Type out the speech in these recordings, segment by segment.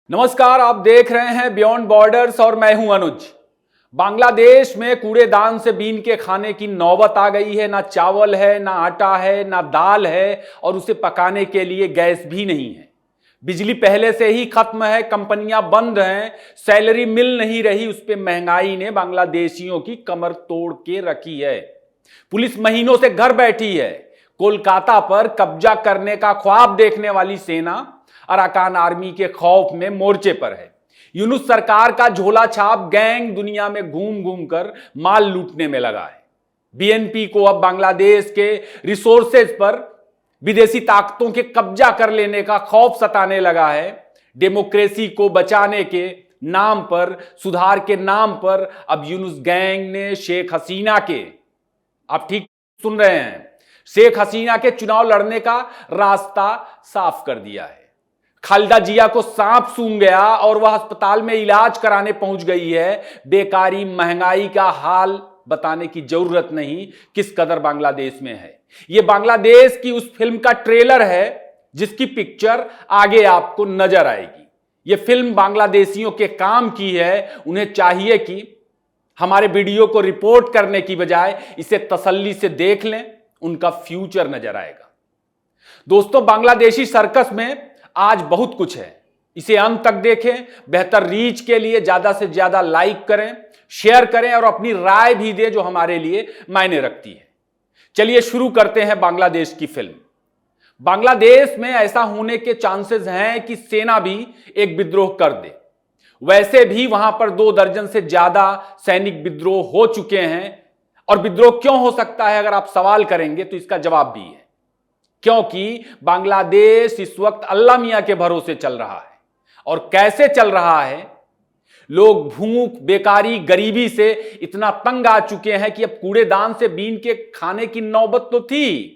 नमस्कार, आप देख रहे हैं बियॉन्ड बॉर्डर्स और मैं हूं अनुज। बांग्लादेश में कूड़ेदान से बीन के खाने की नौबत आ गई है। ना चावल है, ना आटा है, ना दाल है और उसे पकाने के लिए गैस भी नहीं है। बिजली पहले से ही खत्म है, कंपनियां बंद हैं, सैलरी मिल नहीं रही। उस पर महंगाई ने बांग्लादेशियों की कमर तोड़ के रखी है। पुलिस महीनों से घर बैठी है। कोलकाता पर कब्जा करने का ख्वाब देखने वाली सेना अराकान आर्मी के खौफ में मोर्चे पर है। यूनुस सरकार का झोला छाप गैंग दुनिया में घूम घूम कर माल लूटने में लगा है। बीएनपी को अब बांग्लादेश के रिसोर्सेज पर विदेशी ताकतों के कब्जा कर लेने का खौफ सताने लगा है। डेमोक्रेसी को बचाने के नाम पर, सुधार के नाम पर अब यूनुस गैंग ने शेख हसीना के, आप ठीक सुन रहे हैं, शेख हसीना के चुनाव लड़ने का रास्ता साफ कर दिया है। खालिदा जिया को सांप सूंघ गया और वह अस्पताल में इलाज कराने पहुंच गई है। बेकारी, महंगाई का हाल बताने की जरूरत नहीं किस कदर बांग्लादेश में है। यह बांग्लादेश की उस फिल्म का ट्रेलर है जिसकी पिक्चर आगे आपको नजर आएगी। यह फिल्म बांग्लादेशियों के काम की है। उन्हें चाहिए कि हमारे वीडियो को रिपोर्ट करने की बजाय इसे तसल्ली से देख लें, उनका फ्यूचर नजर आएगा। दोस्तों, बांग्लादेशी सर्कस में आज बहुत कुछ है, इसे अंत तक देखें। बेहतर रीच के लिए ज्यादा से ज्यादा लाइक करें, शेयर करें और अपनी राय भी दें जो हमारे लिए मायने रखती है। चलिए शुरू करते हैं बांग्लादेश की फिल्म। बांग्लादेश में ऐसा होने के चांसेस हैं कि सेना भी एक विद्रोह कर दे। वैसे भी वहां पर 2 दर्जन से ज्यादा सैनिक विद्रोह हो चुके हैं। और विद्रोह क्यों हो सकता है, अगर आप सवाल करेंगे तो इसका जवाब भी है, क्योंकि बांग्लादेश इस वक्त अल्लाह मियां के भरोसे चल रहा है। और कैसे चल रहा है? लोग भूख, बेकारी, गरीबी से इतना तंग आ चुके हैं कि अब कूड़ेदान से बीन के खाने की नौबत तो थी,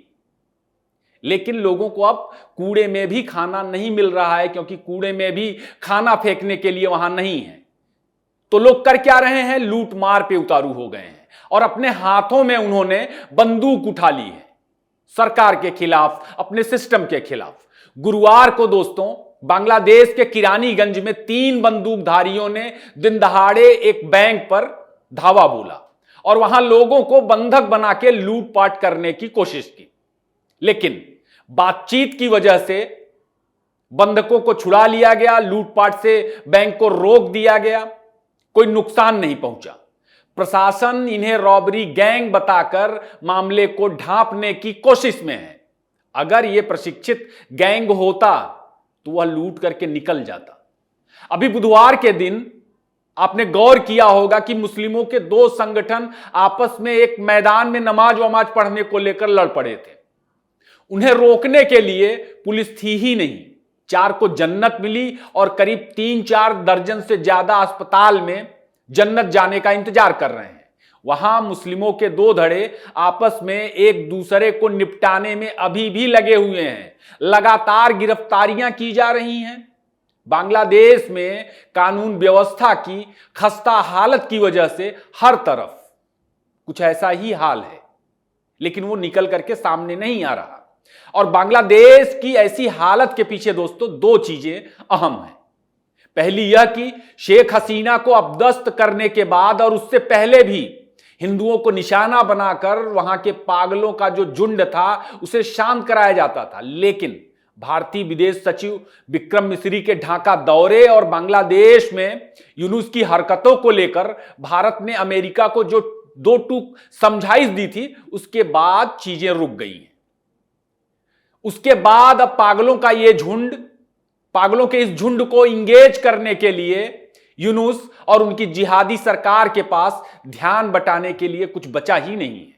लेकिन लोगों को अब कूड़े में भी खाना नहीं मिल रहा है, क्योंकि कूड़े में भी खाना फेंकने के लिए वहां नहीं है। तो लोग कर क्या रहे हैं? लूट मार पे उतारू हो गए हैं और अपने हाथों में उन्होंने बंदूक उठा ली है, सरकार के खिलाफ, अपने सिस्टम के खिलाफ। गुरुवार को दोस्तों, बांग्लादेश के किरानीगंज में 3 बंदूकधारियों ने दिन दहाड़े एक बैंक पर धावा बोला और वहां लोगों को बंधक बना के लूटपाट करने की कोशिश की। लेकिन बातचीत की वजह से बंधकों को छुड़ा लिया गया, लूटपाट से बैंक को रोक दिया गया, कोई नुकसान नहीं पहुंचा। प्रशासन इन्हें रॉबरी गैंग बताकर मामले को ढांपने की कोशिश में है। अगर यह प्रशिक्षित गैंग होता तो वह लूट करके निकल जाता। अभी बुधवार के दिन आपने गौर किया होगा कि मुस्लिमों के 2 संगठन आपस में एक मैदान में नमाज वमाज पढ़ने को लेकर लड़ पड़े थे। उन्हें रोकने के लिए पुलिस थी ही नहीं। 4 को जन्नत मिली और करीब 3-4 दर्जन से ज्यादा अस्पताल में जन्नत जाने का इंतजार कर रहे हैं। वहां मुस्लिमों के 2 धड़े आपस में एक दूसरे को निपटाने में अभी भी लगे हुए हैं। लगातार गिरफ्तारियां की जा रही हैं। बांग्लादेश में कानून व्यवस्था की खस्ता हालत की वजह से हर तरफ कुछ ऐसा ही हाल है, लेकिन वो निकल करके सामने नहीं आ रहा। और बांग्लादेश की ऐसी हालत के पीछे दोस्तों 2 चीजें अहम हैं। पहली यह कि शेख हसीना को अपदस्थ करने के बाद और उससे पहले भी हिंदुओं को निशाना बनाकर वहां के पागलों का जो झुंड था उसे शांत कराया जाता था। लेकिन भारतीय विदेश सचिव विक्रम मिस्री के ढाका दौरे और बांग्लादेश में यूनुस की हरकतों को लेकर भारत ने अमेरिका को जो 2 टूक समझाइश दी थी, उसके बाद चीजें रुक गई हैं। उसके बाद अब पागलों के इस झुंड को इंगेज करने के लिए यूनुस और उनकी जिहादी सरकार के पास ध्यान बटाने के लिए कुछ बचा ही नहीं है।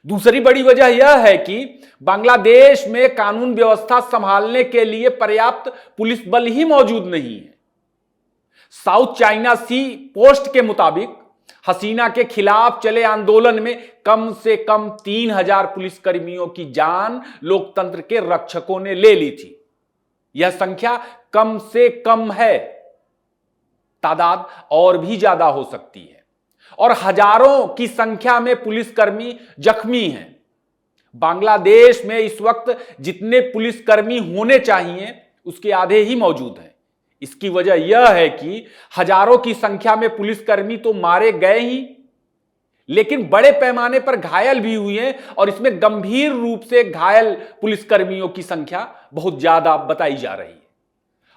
दूसरी बड़ी वजह यह है कि बांग्लादेश में कानून व्यवस्था संभालने के लिए पर्याप्त पुलिस बल ही मौजूद नहीं है। साउथ चाइना सी पोस्ट के मुताबिक हसीना के खिलाफ चले आंदोलन में कम से कम 3000 पुलिसकर्मियों की जान लोकतंत्र के रक्षकों ने ले ली थी। यह संख्या कम से कम है, तादाद और भी ज्यादा हो सकती है। और हजारों की संख्या में पुलिसकर्मी जख्मी हैं। बांग्लादेश में इस वक्त जितने पुलिसकर्मी होने चाहिए उसके आधे ही मौजूद हैं। इसकी वजह यह है कि हजारों की संख्या में पुलिसकर्मी तो मारे गए ही, लेकिन बड़े पैमाने पर घायल भी हुए हैं और इसमें गंभीर रूप से घायल पुलिसकर्मियों की संख्या बहुत ज्यादा बताई जा रही है।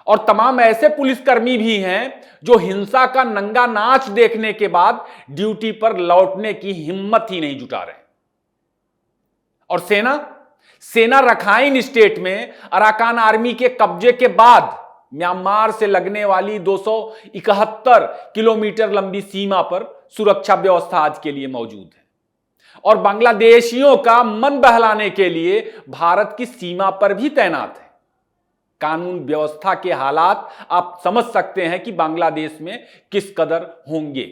और तमाम ऐसे पुलिसकर्मी भी हैं जो हिंसा का नंगा नाच देखने के बाद ड्यूटी पर लौटने की हिम्मत ही नहीं जुटा रहे। और सेना रखाइन स्टेट में अराकान आर्मी के कब्जे के बाद म्यांमार से लगने वाली 271 किलोमीटर लंबी सीमा पर सुरक्षा व्यवस्था आज के लिए मौजूद है और बांग्लादेशियों का मन बहलाने के लिए भारत की सीमा पर भी तैनात है। कानून व्यवस्था के हालात आप समझ सकते हैं कि बांग्लादेश में किस कदर होंगे।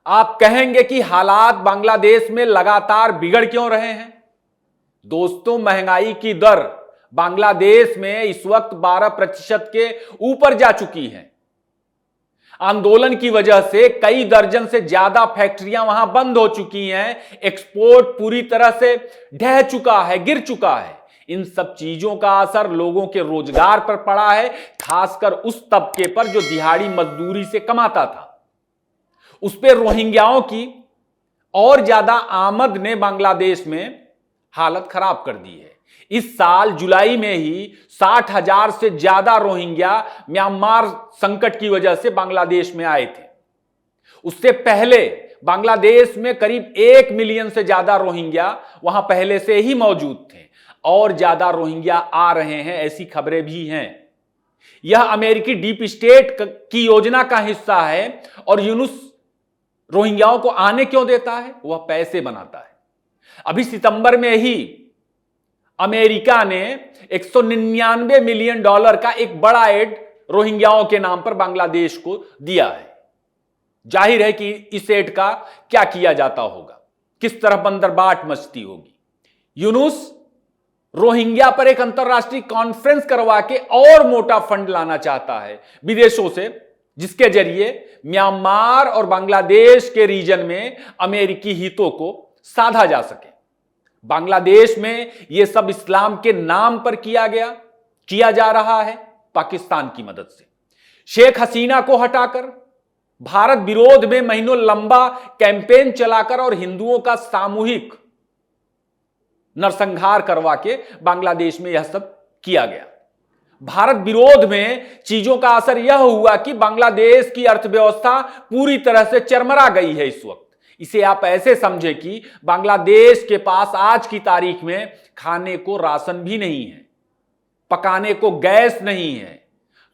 आप कहेंगे कि हालात बांग्लादेश में लगातार बिगड़ क्यों रहे हैं? दोस्तों, महंगाई की दर बांग्लादेश में इस वक्त 12% के ऊपर जा चुकी है। आंदोलन की वजह से कई दर्जन से ज्यादा फैक्ट्रियां वहां बंद हो चुकी हैं। एक्सपोर्ट पूरी तरह से ढह चुका है, गिर चुका है। इन सब चीजों का असर लोगों के रोजगार पर पड़ा है, खासकर उस तबके पर जो दिहाड़ी मजदूरी से कमाता था। उस पर रोहिंग्याओं की और ज्यादा आमद ने बांग्लादेश में हालत खराब कर दी है। इस साल जुलाई में ही 60,000 से ज्यादा रोहिंग्या म्यांमार संकट की वजह से बांग्लादेश में आए थे। उससे पहले बांग्लादेश में करीब 1 मिलियन से ज्यादा रोहिंग्या वहां पहले से ही मौजूद थे और ज्यादा रोहिंग्या आ रहे हैं, ऐसी खबरें भी हैं। यह अमेरिकी डीप स्टेट की योजना का हिस्सा है और यूनुस रोहिंग्याओं को आने क्यों देता है? वह पैसे बनाता है। अभी सितंबर में ही अमेरिका ने $199 मिलियन का एक बड़ा एड रोहिंग्याओं के नाम पर बांग्लादेश को दिया है। जाहिर है कि इस एड का क्या किया जाता होगा, किस तरह बंदरबाट मचती होगी। यूनुस रोहिंग्या पर एक अंतरराष्ट्रीय कॉन्फ्रेंस करवा के और मोटा फंड लाना चाहता है विदेशों से, जिसके जरिए म्यांमार और बांग्लादेश के रीजन में अमेरिकी हितों को साधा जा सके। बांग्लादेश में यह सब इस्लाम के नाम पर किया जा रहा है पाकिस्तान की मदद से। शेख हसीना को हटाकर भारत विरोध में महीनों लंबा कैंपेन चलाकर और हिंदुओं का सामूहिक नरसंहार करवा के बांग्लादेश में यह सब किया गया। भारत विरोध में चीजों का असर यह हुआ कि बांग्लादेश की अर्थव्यवस्था पूरी तरह से चरमरा गई है इस वक्त। इसे आप ऐसे समझें कि बांग्लादेश के पास आज की तारीख में खाने को राशन भी नहीं है, पकाने को गैस नहीं है,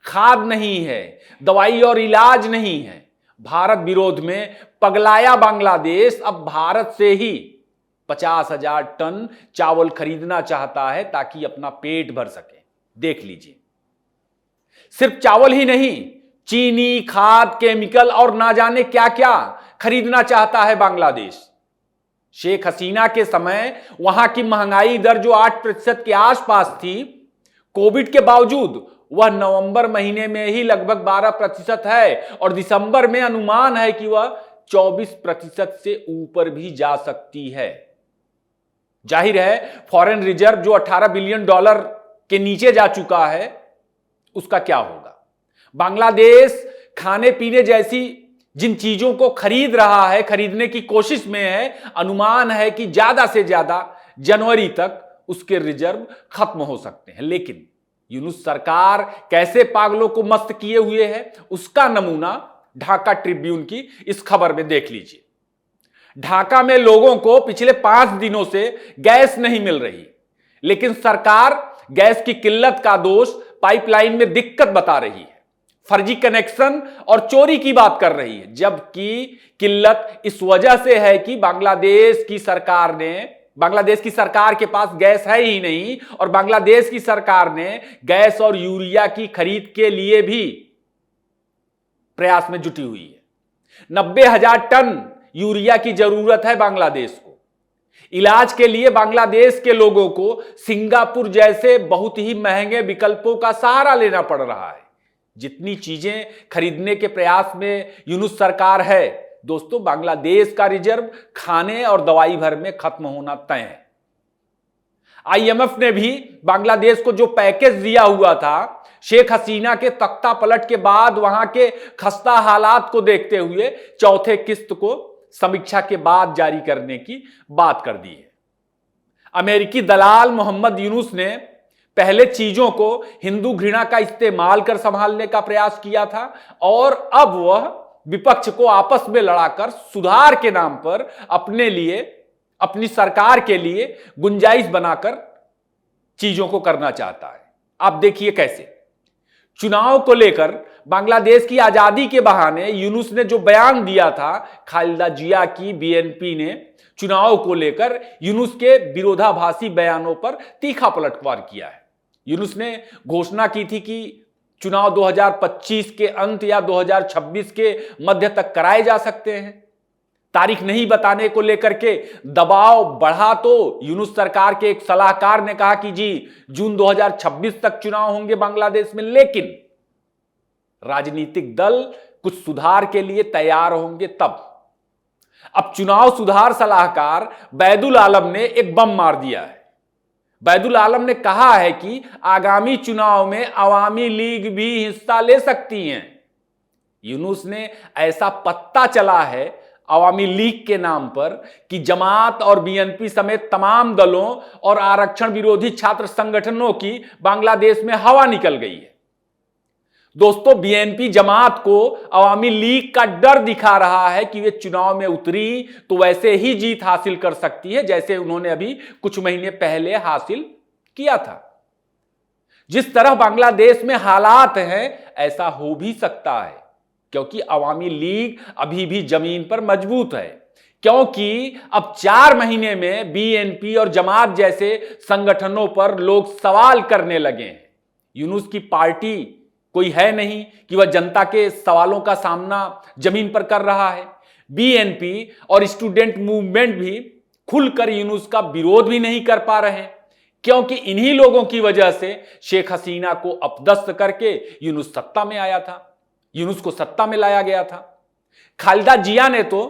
खाद नहीं है, दवाई और इलाज नहीं है। भारत विरोध में पगलाया बांग्लादेश अब भारत से ही 50,000 टन चावल खरीदना चाहता है ताकि अपना पेट भर सके। देख लीजिए, सिर्फ चावल ही नहीं, चीनी, खाद, केमिकल और ना जाने क्या क्या खरीदना चाहता है बांग्लादेश। शेख हसीना के समय वहां की महंगाई दर जो 8% के आसपास थी, कोविड के बावजूद वह नवंबर महीने में ही लगभग 12% है और दिसंबर में अनुमान है कि वह 24% से ऊपर भी जा सकती है। जाहिर है फॉरेन रिजर्व जो $18 बिलियन के नीचे जा चुका है, उसका क्या होगा? बांग्लादेश खाने पीने जैसी जिन चीजों को खरीद रहा है, खरीदने की कोशिश में है, अनुमान है कि ज्यादा से ज्यादा जनवरी तक उसके रिजर्व खत्म हो सकते हैं। लेकिन यूनुस सरकार कैसे पागलों को मस्त किए हुए है, उसका नमूना ढाका ट्रिब्यून की इस खबर में देख लीजिए। ढाका में लोगों को पिछले 5 दिनों से गैस नहीं मिल रही, लेकिन सरकार गैस की किल्लत का दोष पाइपलाइन में दिक्कत बता रही है, फर्जी कनेक्शन और चोरी की बात कर रही है, जबकि किल्लत इस वजह से है कि बांग्लादेश की सरकार के पास गैस है ही नहीं और बांग्लादेश की सरकार ने गैस और यूरिया की खरीद के लिए भी प्रयास में जुटी हुई है। 90,000 टन यूरिया की जरूरत है बांग्लादेश को। इलाज के लिए बांग्लादेश के लोगों को सिंगापुर जैसे बहुत ही महंगे विकल्पों का सहारा लेना पड़ रहा है। जितनी चीजें खरीदने के प्रयास में यूनुस सरकार है, दोस्तों, बांग्लादेश का रिजर्व खाने और दवाई भर में खत्म होना तय है। आईएमएफ ने भी बांग्लादेश को जो पैकेज दिया हुआ था शेख हसीना के तख्ता पलट के बाद वहां के खस्ता हालात को देखते हुए चौथे किस्त को समीक्षा के बाद जारी करने की बात कर दी है। अमेरिकी दलाल मोहम्मद यूनुस ने पहले चीजों को हिंदू घृणा का इस्तेमाल कर संभालने का प्रयास किया था और अब वह विपक्ष को आपस में लड़ाकर सुधार के नाम पर अपने लिए, अपनी सरकार के लिए गुंजाइश बनाकर चीजों को करना चाहता है। आप देखिए कैसे चुनाव को लेकर बांग्लादेश की आजादी के बहाने यूनुस ने जो बयान दिया था, खालिदा जिया की बीएनपी ने चुनाव को लेकर यूनुस के विरोधाभासी बयानों पर तीखा पलटवार किया है। यूनुस ने घोषणा की थी कि चुनाव 2025 के अंत या 2026 के मध्य तक कराए जा सकते हैं। तारीख नहीं बताने को लेकर के दबाव बढ़ा तो यूनुस सरकार के एक सलाहकार ने कहा कि जी जून 2026 तक चुनाव होंगे बांग्लादेश में, लेकिन राजनीतिक दल कुछ सुधार के लिए तैयार होंगे तब। अब चुनाव सुधार सलाहकार बैदुल आलम ने एक बम मार दिया है। बैदुल आलम ने कहा है कि आगामी चुनाव में अवामी लीग भी हिस्सा ले सकती है। यूनुस ने ऐसा पत्ता चला है अवामी लीग के नाम पर कि जमात और बीएनपी समेत तमाम दलों और आरक्षण विरोधी छात्र संगठनों की बांग्लादेश में हवा निकल गई है। दोस्तों, बीएनपी जमात को अवामी लीग का डर दिखा रहा है कि वे चुनाव में उतरी तो वैसे ही जीत हासिल कर सकती है जैसे उन्होंने अभी कुछ महीने पहले हासिल किया था। जिस तरह बांग्लादेश में हालात हैं ऐसा हो भी सकता है क्योंकि अवामी लीग अभी भी जमीन पर मजबूत है, क्योंकि अब 4 महीने में बीएनपी और जमात जैसे संगठनों पर लोग सवाल करने लगे हैं। यूनुस की पार्टी कोई है नहीं कि वह जनता के सवालों का सामना जमीन पर कर रहा है। बीएनपी और स्टूडेंट मूवमेंट भी खुलकर यूनुस का विरोध भी नहीं कर पा रहे हैं क्योंकि इन्हीं लोगों की वजह से शेख हसीना को अपदस्थ करके यूनुस सत्ता में आया था, यूनुस को सत्ता में लाया गया था। खालिदा जिया ने तो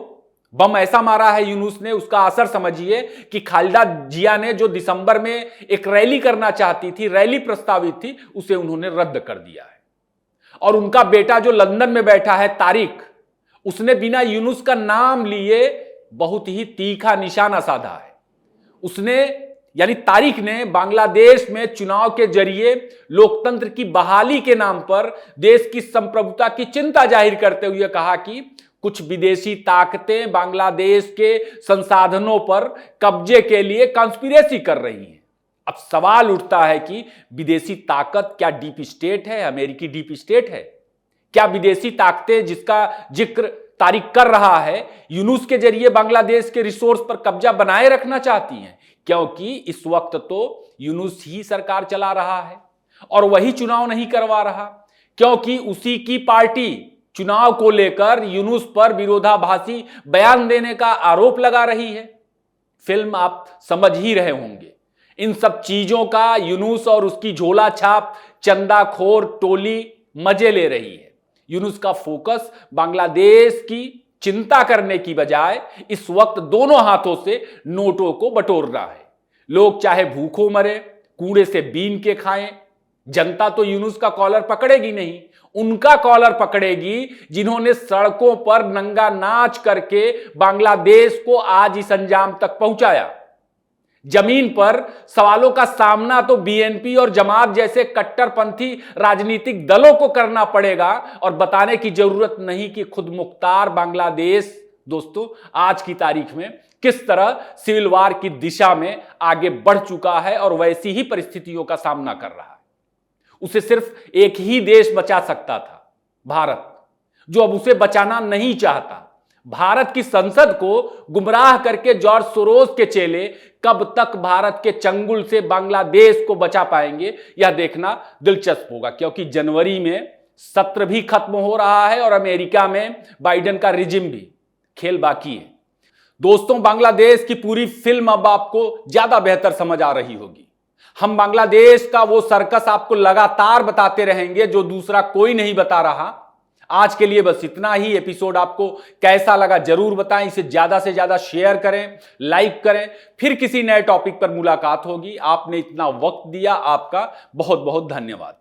बम ऐसा मारा है यूनुस ने, उसका असर समझिए कि खालिदा जिया ने जो दिसंबर में एक रैली करना चाहती थी, रैली प्रस्तावित थी, उसे उन्होंने रद्द कर दिया है। और उनका बेटा जो लंदन में बैठा है तारिक, उसने बिना यूनुस का नाम लिए बहुत ही तीखा निशाना साधा है। उसने यानी तारिक ने बांग्लादेश में चुनाव के जरिए लोकतंत्र की बहाली के नाम पर देश की संप्रभुता की चिंता जाहिर करते हुए कहा कि कुछ विदेशी ताकतें बांग्लादेश के संसाधनों पर कब्जे के लिए कॉन्स्पिरेसी कर रही हैं। अब सवाल उठता है कि विदेशी ताकत क्या डीप स्टेट है, अमेरिकी डीप स्टेट है? क्या विदेशी ताकतें जिसका जिक्र तारिक कर रहा है यूनुस के जरिए बांग्लादेश के रिसोर्स पर कब्जा बनाए रखना चाहती हैं? क्योंकि इस वक्त तो यूनुस ही सरकार चला रहा है और वही चुनाव नहीं करवा रहा, क्योंकि उसी की पार्टी चुनाव को लेकर यूनुस पर विरोधाभासी बयान देने का आरोप लगा रही है। फिल्म आप समझ ही रहे होंगे। इन सब चीजों का यूनुस और उसकी झोला छाप चंदाखोर टोली मजे ले रही है। यूनुस का फोकस बांग्लादेश की चिंता करने की बजाय इस वक्त दोनों हाथों से नोटों को बटोर रहा है। लोग चाहे भूखों मरे, कूड़े से बीन के खाएं, जनता तो यूनुस का कॉलर पकड़ेगी नहीं, उनका कॉलर पकड़ेगी जिन्होंने सड़कों पर नंगा नाच करके बांग्लादेश को आज इस अंजाम तक पहुंचाया। जमीन पर सवालों का सामना तो बीएनपी और जमात जैसे कट्टरपंथी राजनीतिक दलों को करना पड़ेगा और बताने की जरूरत नहीं कि खुद मुख्तार बांग्लादेश दोस्तों आज की तारीख में किस तरह सिविल वार की दिशा में आगे बढ़ चुका है और वैसी ही परिस्थितियों का सामना कर रहा है। उसे सिर्फ एक ही देश बचा सकता था, भारत, जो अब उसे बचाना नहीं चाहता। भारत की संसद को गुमराह करके जॉर्ज सोरोस के चेले कब तक भारत के चंगुल से बांग्लादेश को बचा पाएंगे, यह देखना दिलचस्प होगा, क्योंकि जनवरी में सत्र भी खत्म हो रहा है और अमेरिका में बाइडेन का रिजिम भी, खेल बाकी है। दोस्तों, बांग्लादेश की पूरी फिल्म अब आपको ज्यादा बेहतर समझ आ रही होगी। हम बांग्लादेश का वो सर्कस आपको लगातार बताते रहेंगे जो दूसरा कोई नहीं बता रहा। आज के लिए बस इतना ही। एपिसोड आपको कैसा लगा जरूर बताएं, इसे ज्यादा से ज्यादा शेयर करें, लाइक करें। फिर किसी नए टॉपिक पर मुलाकात होगी। आपने इतना वक्त दिया, आपका बहुत बहुत धन्यवाद।